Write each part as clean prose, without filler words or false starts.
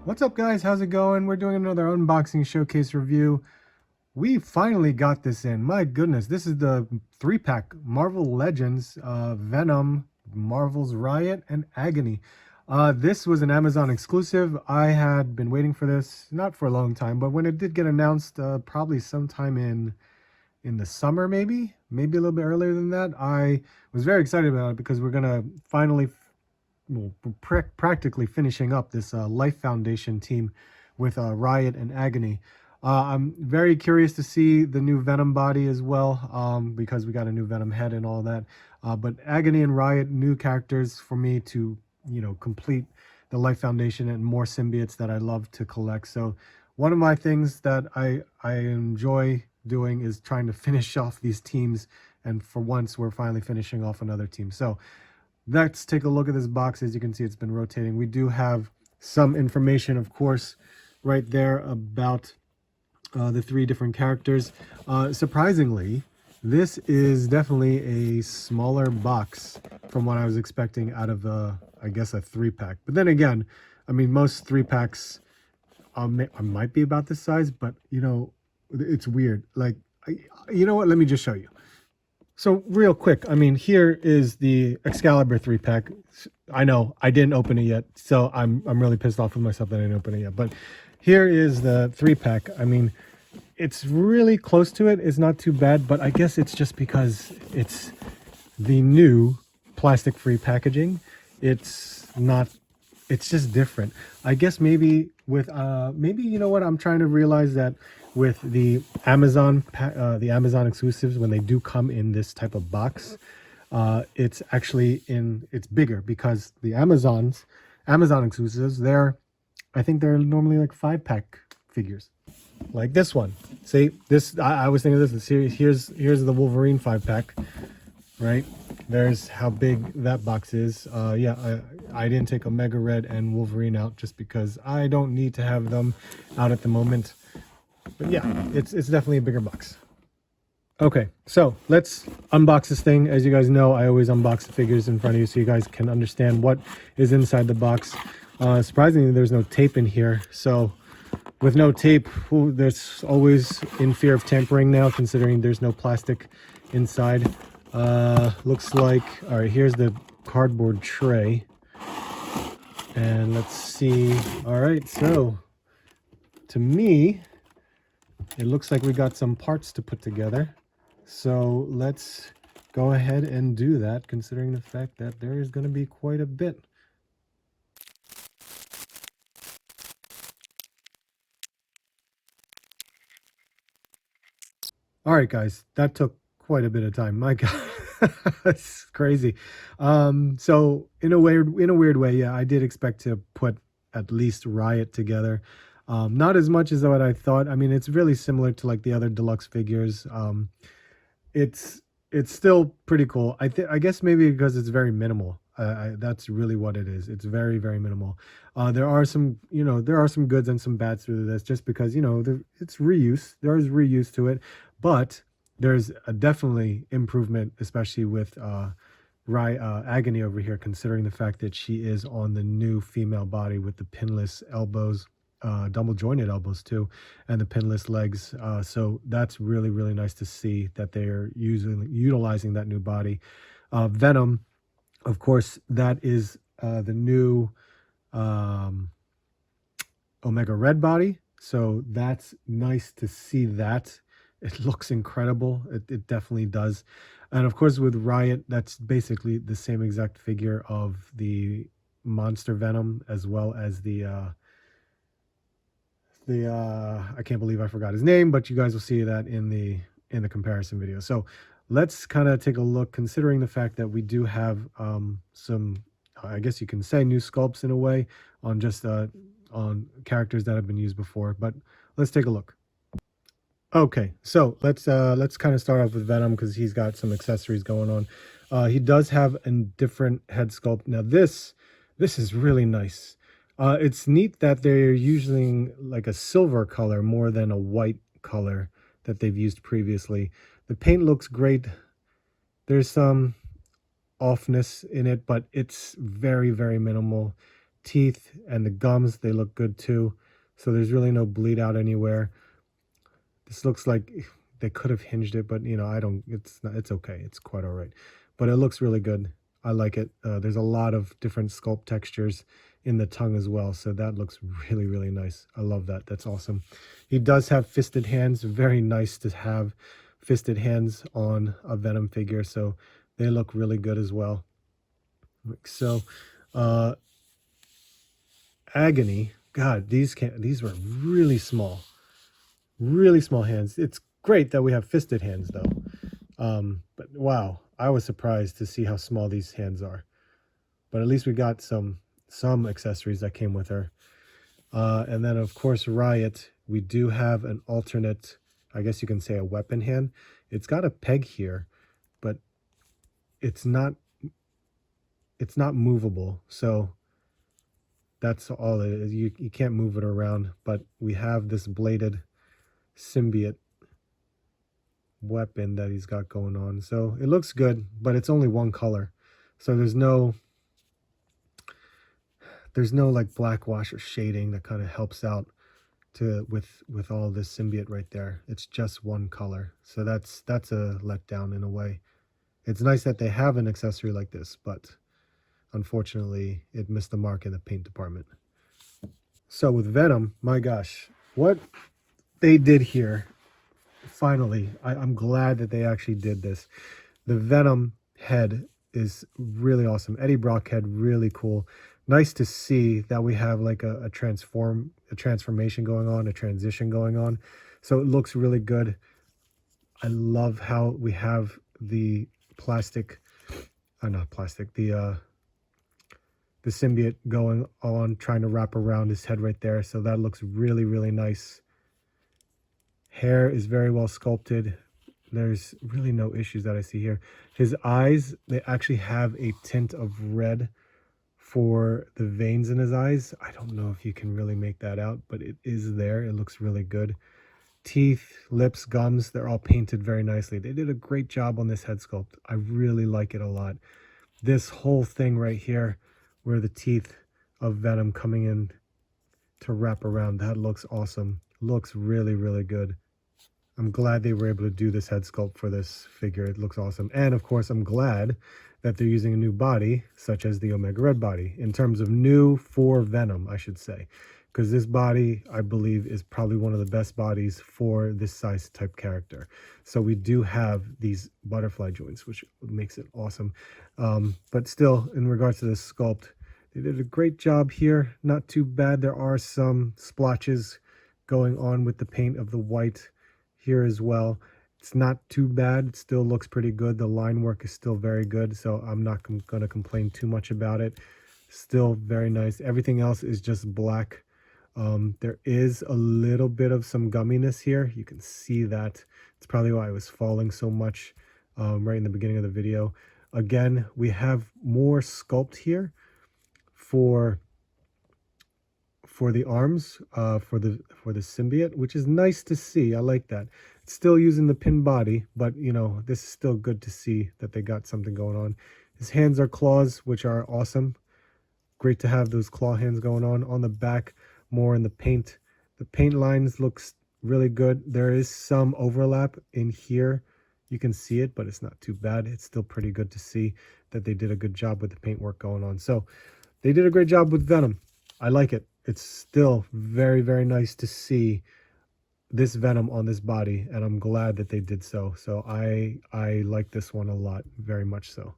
What's up, guys? How's it going? We're doing another unboxing showcase review. We finally got this in. My goodness, this is the 3-pack Marvel Legends, Venom, Marvel's Riot, and Agony. This was an Amazon exclusive. I had been waiting for this, not for a long time, but when it did get announced, probably sometime in the summer, maybe a little bit earlier than that, I was very excited about it because we're gonna finally practically finishing up this Life Foundation team with Riot and Agony. I'm very curious to see the new Venom body as well, because we got a new Venom head and all that. But Agony and Riot, new characters for me to, complete the Life Foundation and more symbiotes that I love to collect. So one of my things that I enjoy doing is trying to finish off these teams. And for once, we're finally finishing off another team. So let's take a look at this box. As you can see, it's been rotating. We do have some information, of course, right there about the 3 different characters. Surprisingly, this is definitely a smaller box from what I was expecting out of, I guess, a 3-pack. But then again, I mean, most 3-packs might be about this size, but, it's weird. Like, you know what? Let me just show you. So real quick, I mean, here is the Excalibur 3-pack. I know I didn't open it yet, so I'm really pissed off with myself that I didn't open it yet. But here is the 3-pack. I mean, it's really close to it. It's not too bad, but I guess it's just because it's the new plastic-free packaging. It's just different. I guess maybe with maybe, you know what, I'm trying to realize that with the Amazon exclusives, when they do come in this type of box, it's actually it's bigger, because the Amazon exclusives, I think they're normally like 5-pack figures, like this one. See, this, I was thinking of this. Here's the Wolverine 5-pack, right? There's how big that box is. Yeah, I didn't take Omega Red and Wolverine out just because I don't need to have them out at the moment. But yeah, it's definitely a bigger box. Okay, so let's unbox this thing. As you guys know, I always unbox the figures in front of you so you guys can understand what is inside the box. Surprisingly, there's no tape in here. So with no tape, there's always in fear of tampering now, considering there's no plastic inside. Looks like, all right, here's the cardboard tray. And let's see. All right, so to me, it looks like we got some parts to put together. So let's go ahead and do that, considering the fact that there is going to be quite a bit. All right, guys, that took quite a bit of time. My God, it's crazy. So in a weird way, yeah, I did expect to put at least Riot together. Not as much as what I thought. I mean, it's really similar to like the other deluxe figures. It's still pretty cool. I guess maybe because it's very minimal. That's really what it is. It's very, very minimal. There are some, there are some goods and some bads through this, just because, it's reuse. There is reuse to it, but there's a definitely improvement, especially with Agony over here, considering the fact that she is on the new female body with the pinless elbows, double jointed elbows too, and the pinless legs. So that's really, really nice to see that they're utilizing that new body. Venom, of course, that is the new Omega Red body. So that's nice to see that. It looks incredible. It definitely does. And of course, with Riot, that's basically the same exact figure of the monster Venom, as well as the I can't believe I forgot his name, but you guys will see that in the comparison video. So let's kind of take a look, considering the fact that we do have some, I guess you can say, new sculpts in a way on just on characters that have been used before. But let's take a look. Okay, so let's kind of start off with Venom, because he's got some accessories going on. He does have a different head sculpt. Now this is really nice. It's neat that they're using like a silver color more than a white color that they've used previously. The paint looks great. There's some offness in it, but it's very, very minimal. teeth and the gums, they look good too. So there's really no bleed out anywhere. This looks like they could have hinged it, but you know, I don't, it's not, it's okay. It's quite all right, but it looks really good. I like it. There's a lot of different sculpt textures in the tongue as well. So that looks really, really nice. I love that. That's awesome. He does have fisted hands. Very nice to have fisted hands on a Venom figure. So they look really good as well. So, Agony, God, these were really small hands. It's great that we have fisted hands though. But wow, I was surprised to see how small these hands are. But at least we got some accessories that came with her. And then of course Riot, we do have an alternate, I guess you can say a weapon hand. It's got a peg here, but it's not movable. So that's all it is. You can't move it around, but we have this bladed symbiote weapon that he's got going on. So it looks good, but it's only one color. So there's no like black wash or shading that kind of helps out with all this symbiote right there. It's just one color. So that's a letdown in a way. It's nice that they have an accessory like this, but unfortunately it missed the mark in the paint department. So with Venom, my gosh, what they did here, finally, I'm glad that they actually did this. The Venom head is really awesome. Eddie Brock head, really cool. Nice to see that we have like a transformation going on, a transition going on. So it looks really good. I love how we have the plastic, not plastic, the symbiote going on, trying to wrap around his head right there. So that looks really, really nice. Hair is very well sculpted. There's really no issues that I see here. His eyes, they actually have a tint of red for the veins in his eyes. I don't know if you can really make that out, but it is there. It looks really good. Teeth, lips, gums, they're all painted very nicely. They did a great job on this head sculpt. I really like it a lot. This whole thing right here, where the teeth of Venom coming in to wrap around, that looks awesome. Looks really, really good. I'm glad they were able to do this head sculpt for this figure. It looks awesome. And of course, I'm glad that they're using a new body, such as the Omega Red body, in terms of new for Venom, I should say. Because this body, I believe, is probably one of the best bodies for this size type character. So we do have these butterfly joints, which makes it awesome. But still, in regards to this sculpt, they did a great job here. Not too bad. There are some splotches going on with the paint of the white here as well. It's not too bad. It still looks pretty good. The line work is still very good, so I'm not going to complain too much about it. Still very nice. Everything else is just black. There is a little bit of some gumminess here. You can see that. It's probably why I was falling so much right in the beginning of the video. Again, we have more sculpt here for the arms, for the symbiote, which is nice to see. I like that. It's still using the pin body, but you know, this is still good to see that they got something going on. His hands are claws, which are awesome. Great to have those claw hands going on. On the back, more in the paint. The paint lines looks really good. There is some overlap in here. You can see it, but it's not too bad. It's still pretty good to see that they did a good job with the paint work going on. So they did a great job with Venom. I like it. It's still very, very nice to see this Venom on this body, and I'm glad that they did so. So I like this one a lot, very much so.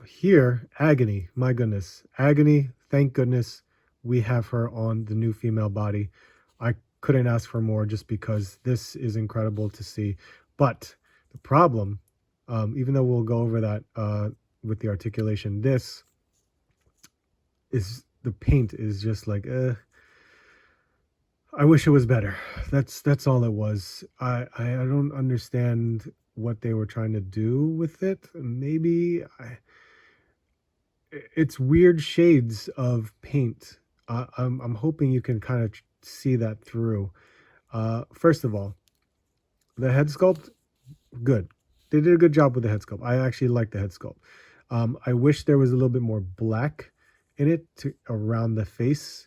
Here, Agony, my goodness. Agony, thank goodness we have her on the new female body. I couldn't ask for more just because this is incredible to see. But the problem, even though we'll go over that with the articulation, this is, the paint is just like, I wish it was better. That's all it was. I don't understand what they were trying to do with it. Maybe it's weird shades of paint. I'm hoping you can kind of see that through. First of all, the head sculpt, good. They did a good job with the head sculpt. I actually like the head sculpt. I wish there was a little bit more black in it to around the face,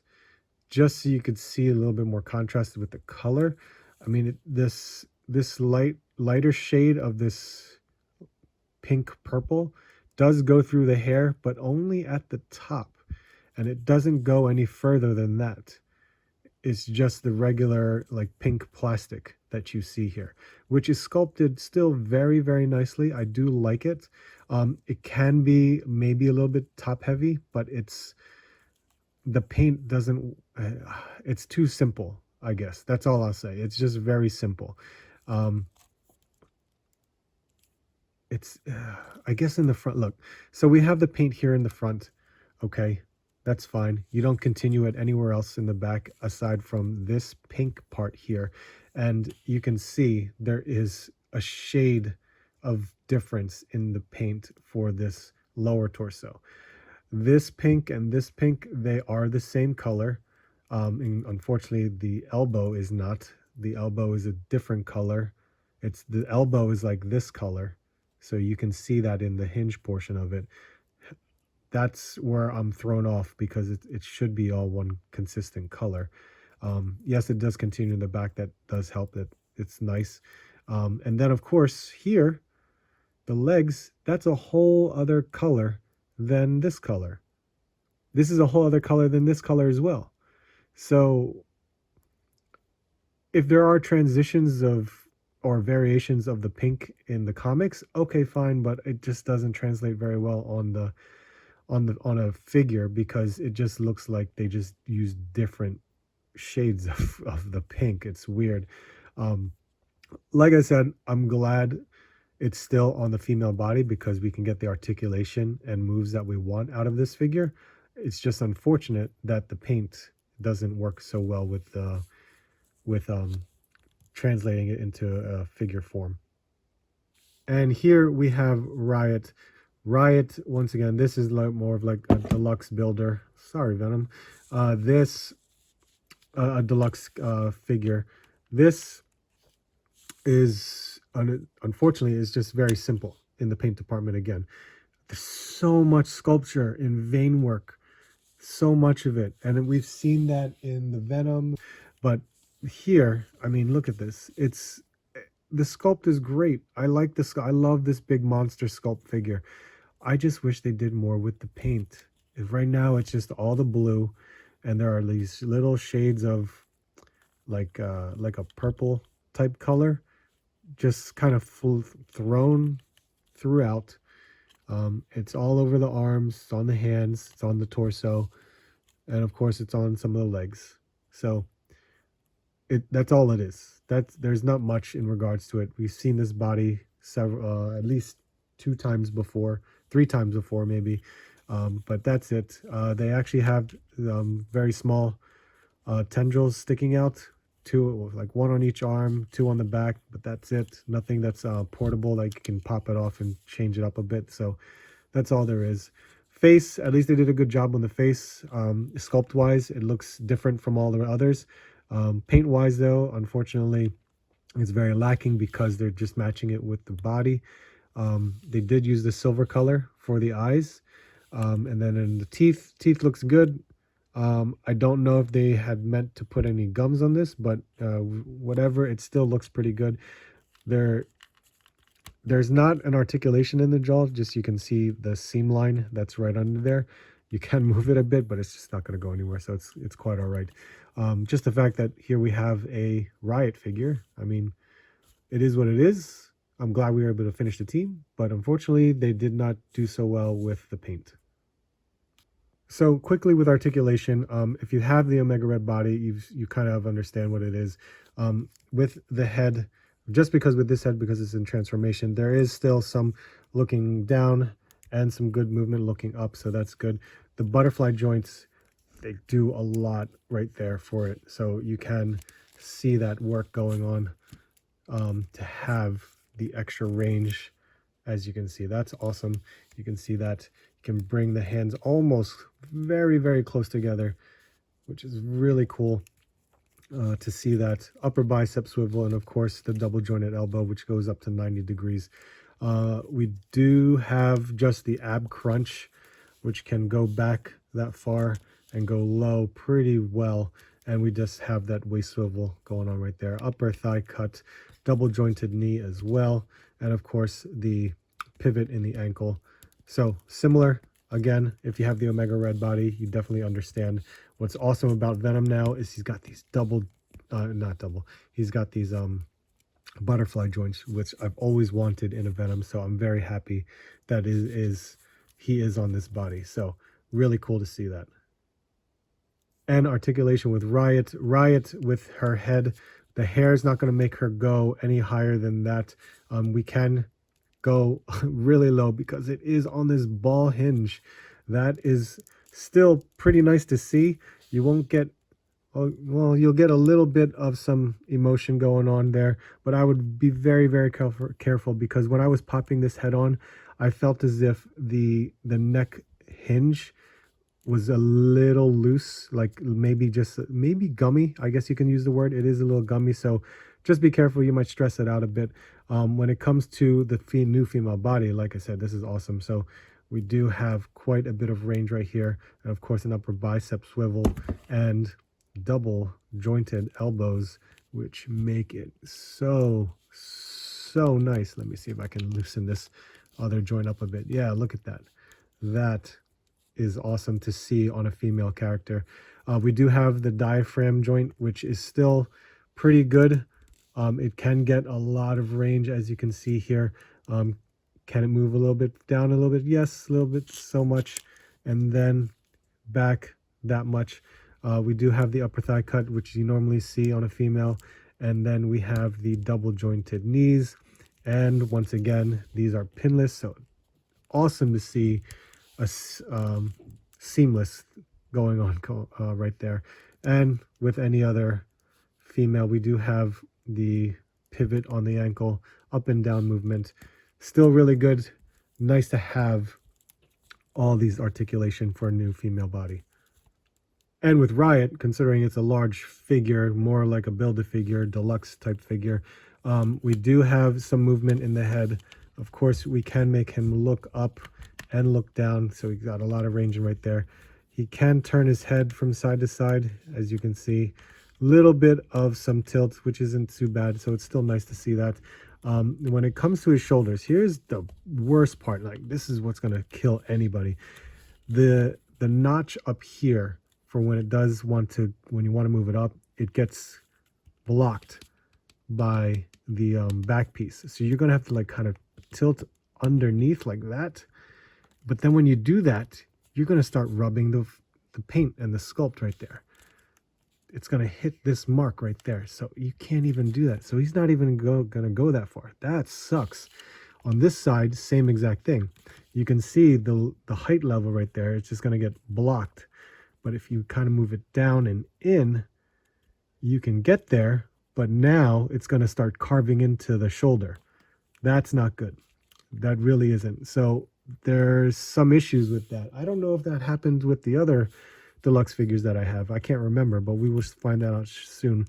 just so you could see a little bit more contrast with the color. I mean, this lighter shade of this pink purple does go through the hair, but only at the top, and it doesn't go any further than that. It's just the regular like pink plastic that you see here, which is sculpted still very, very nicely. I do like it. It can be maybe a little bit top heavy, but the paint doesn't, it's too simple, I guess. That's all I'll say. It's just very simple. It's, I guess in the front, look, so we have the paint here in the front. Okay, that's fine. You don't continue it anywhere else in the back aside from this pink part here. And you can see there is a shade of difference in the paint for this lower torso. This pink and this pink, they are the same color. And unfortunately, the elbow is not. The elbow is a different color. The elbow is like this color. So you can see that in the hinge portion of it. That's where I'm thrown off because it should be all one consistent color. Yes, it does continue in the back. That does help. That it's nice. And then, of course, here, the legs, that's a whole other color than this color. This is a whole other color than this color as well. So if there are transitions or variations of the pink in the comics, okay, fine, but it just doesn't translate very well on a figure because it just looks like they just used different shades of the pink. It's weird. Like I said, I'm glad it's still on the female body because we can get the articulation and moves that we want out of this figure. It's just unfortunate that the paint doesn't work so well with translating it into a figure form. And here we have Riot. Riot, once again, this is like more of like a deluxe builder. Sorry, Venom. This a deluxe figure. This is unfortunately is just very simple in the paint department. Again, there's so much sculpture in vein work, so much of it, and we've seen that in the Venom, but here, I mean, look at this. The sculpt is great. I like this. I love this big monster sculpt figure. I just wish they did more with the paint. Right now it's just all the blue, and there are these little shades of like a purple type color, just kind of thrown throughout. It's all over the arms, it's on the hands, it's on the torso, and of course it's on some of the legs. So that's all it is. There's not much in regards to it. We've seen this body several, at least 2 times before, 3 times before maybe, but that's it. They actually have very small tendrils sticking out, 2, like 1 on each arm, 2 on the back, but that's it. Nothing that's portable, like you can pop it off and change it up a bit. So that's all there is. Face, at least they did a good job on the face. Sculpt wise, it looks different from all the others. Paint wise though, unfortunately, it's very lacking because they're just matching it with the body. They did use the silver color for the eyes, and then in the teeth looks good. I don't know if they had meant to put any gums on this, but whatever, it still looks pretty good. There's not an articulation in the jaw, just you can see the seam line that's right under there. You can move it a bit, but it's just not going to go anywhere, so it's quite all right. Just the fact that here we have a Riot figure, I mean, it is what it is. I'm glad we were able to finish the team, but unfortunately they did not do so well with the paint. So quickly with articulation, if you have the Omega Red body, you kind of understand what it is. With the head, just because with this head, because it's in transformation, there is still some looking down and some good movement looking up, so that's good. The butterfly joints, they do a lot right there for it, so you can see that work going on to have the extra range. As you can see, that's awesome. You can see that you can bring the hands almost very, very close together, which is really cool to see that upper bicep swivel, and of course the double jointed elbow, which goes up to 90 degrees. We do have just the ab crunch, which can go back that far and go low pretty well. And we just have that waist swivel going on right there. Upper thigh cut, double jointed knee as well. And of course, the pivot in the ankle. So similar. Again, if you have the Omega Red body, you definitely understand. What's awesome about Venom now is he's got these he's got these butterfly joints, which I've always wanted in a Venom. So I'm very happy that he is on this body. So really cool to see that. And articulation with Riot. Riot with her head. The hair is not going to make her go any higher than that. We can go really low because it is on this ball hinge. That is still pretty nice to see. You won't get, well, you'll get a little bit of some emotion going on there, but I would be very, very careful because when I was popping this head on, I felt as if the neck hinge was a little loose, like maybe gummy. I guess you can use the word. It is a little gummy, so just be careful. You might stress it out a bit. When it comes to the new female body, like I said, this is awesome. So we do have quite a bit of range right here, and of course an upper bicep swivel and double jointed elbows, which make it so nice. Let me see if I can loosen this other joint up a bit. Yeah, look at that. That is awesome to see on a female character. We do have the diaphragm joint, which is still pretty good. It can get a lot of range, as you can see here. Can it move a little bit down a little bit? Yes, a little bit, so much. And then back that much. We do have the upper thigh cut, which you normally see on a female. And then we have the double jointed knees. And once again, these are pinless. So awesome to see a seamless going on right there. And with any other female, we do have the pivot on the ankle, up and down movement. Still really good. Nice to have all these articulation for a new female body. And with Riot, considering it's a large figure, more like a Build-A-Figure, deluxe type figure, we do have some movement in the head. Of course, we can make him look up and look down, so he's got a lot of range right there. He can turn his head from side to side, as you can see. Little bit of some tilt, which isn't too bad, so it's still nice to see that. When it comes to his shoulders, here's the worst part. Like, this is what's going to kill anybody. The notch up here, for when it does want to, when you want to move it up, it gets blocked by the back piece. So you're going to have to like kind of tilt underneath like that. But then when you do that, you're going to start rubbing the paint and the sculpt right there. It's going to hit this mark right there. So you can't even do that. So he's not even going to go that far. That sucks. On this side, same exact thing. You can see the height level right there. It's just going to get blocked. But if you kind of move it down and in, you can get there. But now it's going to start carving into the shoulder. That's not good. That really isn't. So there's some issues with that. I don't know if that happened with the other deluxe figures that I have. I can't remember, but we will find that out soon.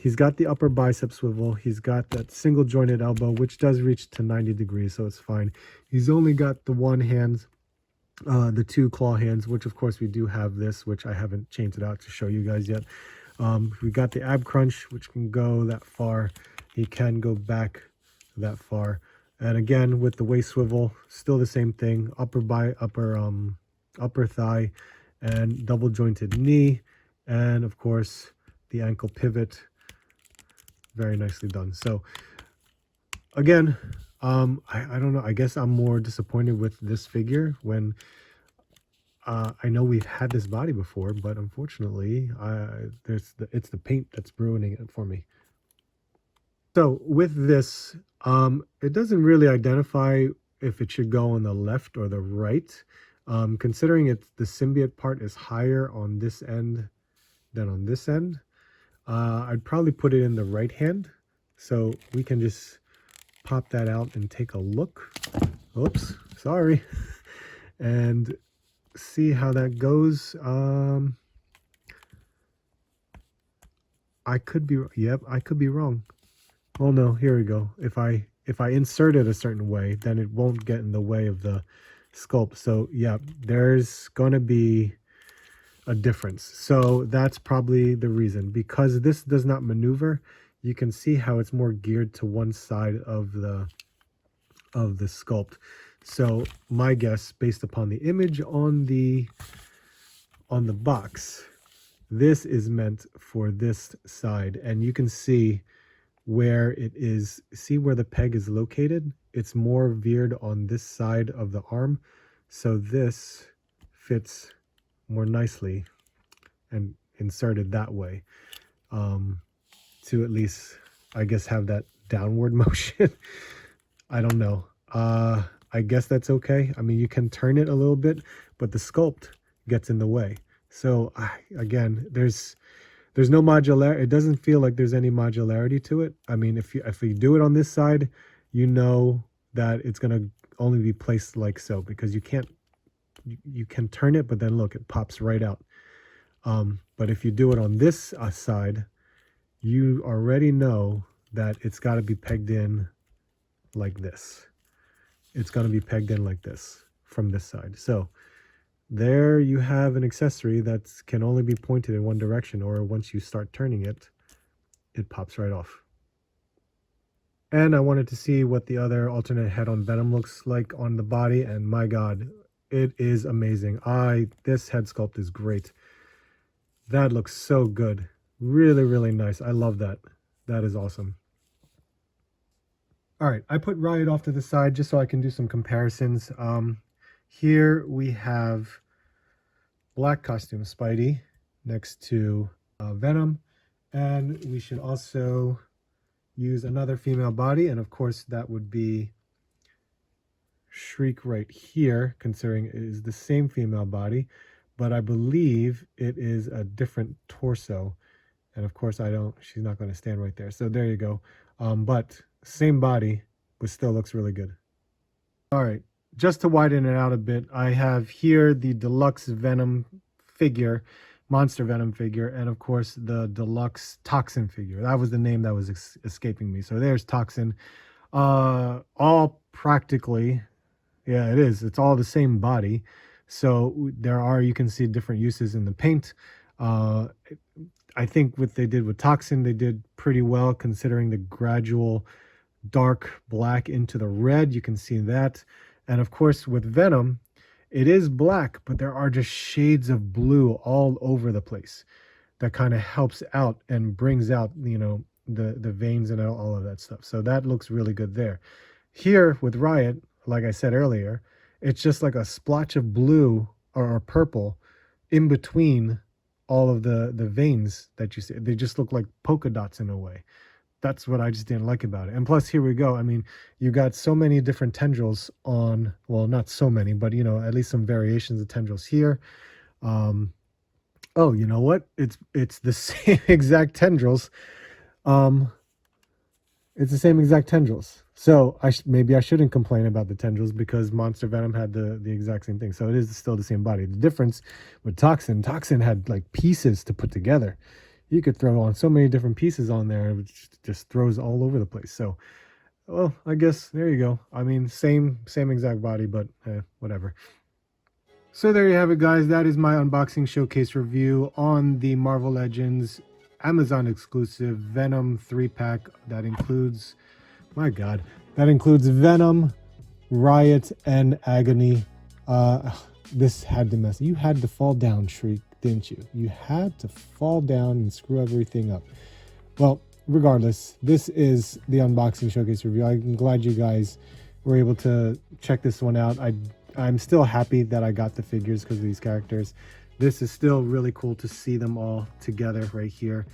He's got the upper bicep swivel. He's got that single jointed elbow, which does reach to 90 degrees, so it's fine. He's only got the one hand, the two claw hands, which of course we do have this, which I haven't changed it out to show you guys yet. We got the ab crunch, which can go that far. He can go back that far. And again, with the waist swivel, still the same thing. Upper thigh and double jointed knee. And of course, the ankle pivot. Very nicely done. So again, I don't know. I guess I'm more disappointed with this figure when I know we've had this body before, but unfortunately, it's the paint that's ruining it for me. So with this, it doesn't really identify if it should go on the left or the right. Considering the symbiote part is higher on this end than on this end, I'd probably put it in the right hand. So we can just pop that out and take a look. Oops, sorry. And see how that goes. I could be, yep, I could be wrong. Oh no, here we go. If I insert it a certain way, then it won't get in the way of the sculpt. So yeah, there's gonna be a difference. So that's probably the reason, because this does not maneuver. You can see how it's more geared to one side of the sculpt. So my guess, based upon the image on the box, this is meant for this side, and you can see where it is. See where the peg is located? It's more veered on this side of the arm, so this fits more nicely and inserted that way, to at least, I guess, have that downward motion. I don't know. I guess that's okay. I mean, you can turn it a little bit, but the sculpt gets in the way. So again, there's no modularity. It doesn't feel like there's any modularity to it. I mean, if you do it on this side, you know that it's going to only be placed like so, because you can turn it, but then look, it pops right out. But if you do it on this side, you already know that it's got to be pegged in like this. It's going to be pegged in like this from this side. So there you have an accessory that can only be pointed in one direction, or once you start turning it, it pops right off. And I wanted to see what the other alternate head on Venom looks like on the body, and my God, it is amazing. This head sculpt is great. That looks so good. Really, really nice. I love that. That is awesome. All right, I put Riot off to the side just so I can do some comparisons. Here we have black costume Spidey next to Venom, and we should also use another female body, and of course that would be Shriek right here, considering it is the same female body, but I believe it is a different torso, and of course she's not going to stand right there. So there you go. But same body, but still looks really good. All right, just to widen it out a bit, I have here the deluxe Venom figure, Monster Venom figure, and of course the deluxe Toxin figure. That was the name that was escaping me. So there's Toxin. All practically, yeah, it is. It's all the same body. So you can see different uses in the paint. I think what they did with Toxin, they did pretty well, considering the gradual dark black into the red. You can see that. And of course with Venom, it is black, but there are just shades of blue all over the place. That kind of helps out and brings out, the veins and all of that stuff. So that looks really good there. Here with Riot, like I said earlier, it's just like a splotch of blue or purple in between all of the veins that you see. They just look like polka dots in a way. That's what I just didn't like about it. And plus, here we go. I mean, you got so many different tendrils on, well, not so many, but, at least some variations of tendrils here. Oh, you know what? It's the same exact tendrils. It's the same exact tendrils. So maybe I shouldn't complain about the tendrils, because Monster Venom had the exact same thing. So it is still the same body. The difference with Toxin had like pieces to put together. You could throw on so many different pieces on there, which just throws all over the place. So, well, I guess there you go. I mean, same exact body, but whatever. So there you have it, guys. That is my unboxing showcase review on the Marvel Legends Amazon exclusive Venom 3-pack. That includes, my God, that includes Venom, Riot, and Agony. This had to mess. You had to fall down, Shriek, didn't you? You had to fall down and screw everything up. Well, regardless, this is the unboxing showcase review. I'm glad you guys were able to check this one out. I'm still happy that I got the figures because of these characters. This is still really cool to see them all together right here.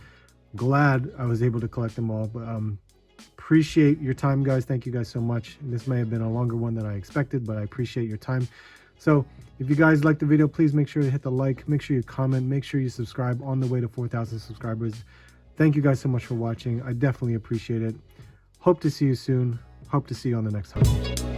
Glad I was able to collect them all. But appreciate your time, guys. Thank you guys so much. This may have been a longer one than I expected, but I appreciate your time. So if you guys like the video, please make sure to hit the like, make sure you comment, make sure you subscribe on the way to 4,000 subscribers. Thank you guys so much for watching. I definitely appreciate it. Hope to see you soon. Hope to see you on the next time.